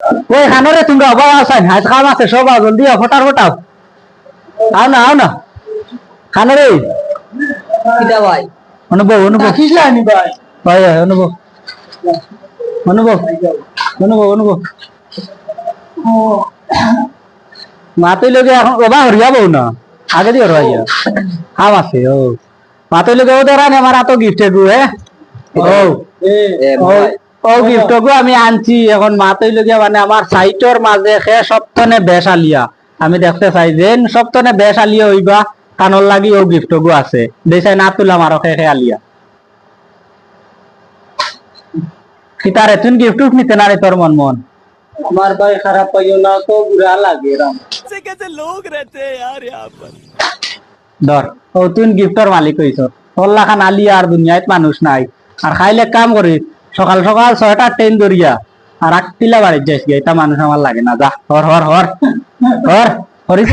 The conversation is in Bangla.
ওই খানোরে তোমরা অবাক আছেন হাজ কাম আছে সব জলদি ফটার ফটাও আও না খানোরে কিটা ভাই অনুভব অনুভব কিস লাইনি ভাই ভাই অনুভব অনুভব অনুভব অনুভব মাতই লগে এখন ওবা হরিয়া বউ না আগে দিয়ে হরিয়া হাম আছে ও মাতই লগে ও দেরা নে আমার তো গিফট গু হে ও ও গিফট গু আমি আনছি এখন মাতই লগে মানে আমার সাইটর মাঝে খে সপ্তনে বেশ আলিয়া আমি দেখতে চাই যেন সপ্তনে বেশ আলিয়া হইবা কানর লাগি ও গিফট গু আছে দেখাই না তুলাম আর খে আলিয়া কিতারে তুই গিফট নিতে না রে তোর মন মন আমার ভাই খারাপ পাইও না তো বুড়া লাগে রাম ऐसे कैसे लोग रहते हैं यार यहाँ पर। ধর ও তুই গিফটর মালিক হইছ তোর লাখান আলিয়া আর দুনিয়াত মানুষ নাই আর খাইলে কাম করি সকাল সকাল 6টা ট্রেন ধরিয়া আর আটটিলা বাড়ির যাইস এটা মানুষ আমার লাগে না যা হর হর হর হর হরি